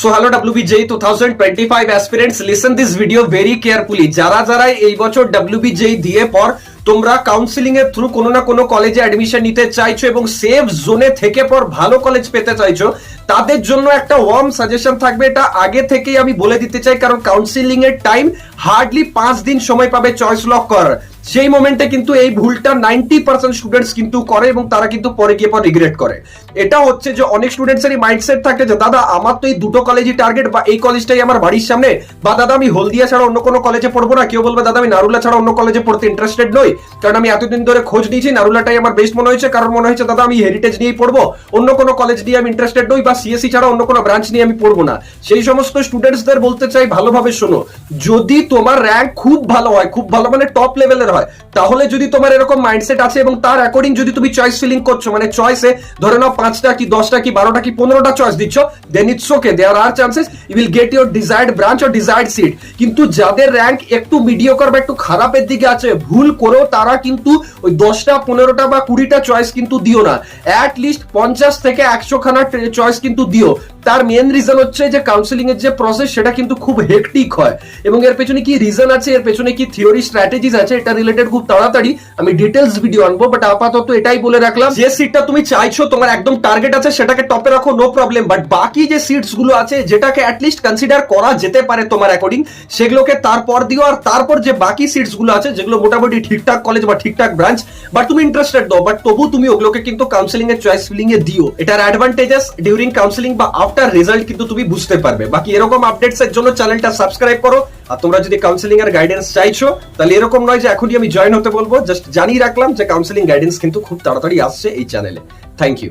So hello WBJ 2025 aspirants, listen this video very carefully. যারা যারা এই বছর WBJ দিয়ে পর তোমরা কাউন্সিলিং এর থ্রু কোনো না কোনো কলেজে অ্যাডমিশন নিতে চাইছো এবং সেফ জোনে থেকে পর ভালো কলেজ পেতে চাইছো, তাদের জন্য একটা ওয়ার্ম সাজেশন থাকবে। এটা আগে থেকেই আমি বলে দিতে চাই, কারণ কাউন্সিলিং এর টাইম হার্ডলি 5 দিন সময় পাবে চয়েস লক করার। সেই মোমেন্টে কিন্তু এই ভুলটা 90% স্টুডেন্টস কিন্তু করে এবং তারা কিন্তু পরে গিয়ে পর রিগ্রেট করে। এটা হচ্ছে যে অনেক স্টুডেন্টসেরই মাইন্ডসেট থাকে যে দাদা আমার তো এই দুটো কলেজই টার্গেট, বা এই কলেজটাই আমার বাড়ির সামনে, বা দাদা আমি হলদিয়া ছাড়া অন্য কোনো কলেজে পড়বো না। কেউ বলবে দাদা আমি নারুলা ছাড়া অন্য কলেজে পড়তে ইন্টারেস্টেড নই, কারণ আমি এতদিন ধরে খোঁজ নিয়েছি, নারুলাটাই আমার বেস্ট মনে হয়েছে, কারণ মনে হয়েছে দাদা আমি হেরিটেজ নিয়েই পড়বো, অন্য কোনো কলেজ নিয়ে আমি ইন্টারেস্টেড নই, বা সিএসসি ছাড়া অন্য কোনো ব্রাঞ্চ নিয়ে আমি পড়বো না। সেই সমস্ত স্টুডেন্টসদের বলতে চাই ভালোভাবে শোনো, যদি তোমার র্যাঙ্ক খুব ভালো হয়, খুব ভালো মানে টপ লেভেলের হয়, তাহলে যদি তোমার এরকম মাইন্ডসেট আছে এবং তার অ্যাকর্ডিং যদি তুমি চয়েস ফিলিং করছো, মানে চয়েসে ধরে নাও 5টা কি 10টা কি 12টা কি 15টা চয়েস দিচ্ছ, then it's okay, there are chances you will get your desired branch or desired seat. কিন্তু যাদের র্যাঙ্ক একটু মিডিওকার বা একটু খারাপের দিকে আছে, ভুল করেও তারা কিন্তু ওই 10টা 15টা বা 20টা চয়েস কিন্তু দিও না, অ্যাট লিস্ট 50 থেকে 100 খানা চয়েস কিন্তু দিও। তার মেন রিজন হচ্ছে যে কাউন্সিলিং এর যে প্রসেস সেটা কিন্তু খুব হেক্টিক হয়, এবং এর পেছনে কি রিজন আছে, এর পেছনে কি থিওরি স্ট্র্যাটেজিস আছে, এটা রিলেটেড খুব তাড়াতাড়ি আমি ডিটেলস ভিডিও আনবো। বাট আপাতত এটাই বলে রাখলাম, যে সিটটা তুমি চাইছো তোমার একদম টার্গেট আছে সেটাকে টপে রাখো, নো প্রবলেম। বাট বাকি যে সিটস গুলো আছে যেটাকে অ্যাটলিস্ট কনসিডার করা যেতে পারে তোমার অ্যাকর্ডিং, সেগুলোকে তারপর দিও। আর তারপর যে বাকি সিটস গুলো আছে যেগুলো মোটামুটি ঠিকঠাক কলেজ বা ঠিকঠাক ব্রাঞ্চ বাট তুমি ইন্টারেস্টেড দাও, বাট তবু তুমি ওগুলোকে কিন্তু কাউন্সিলিং এর চয়েস ফিলিং এ দিও। এটার অ্যাডভান্টেজেস ডিউরিং কাউন্সিলিং বা আফটার রেজাল্ট কিন্তু তুমি বুঝতে পারবে। বাকি এরকম আপডেটস এর জন্য চ্যানেলটা সাবস্ক্রাইব করো। আর তোমরা যদি কাউন্সিলিং এর গাইডেন্স চাইছো, তাহলে এরকম নয় যে এখনই আমি জয়েন হতে বলবো, জাস্ট জানিয়ে রাখলাম যে কাউন্সিলিং গাইডেন্স কিন্তু খুব তাড়াতাড়ি আসছে এই চ্যানেলে। Thank you.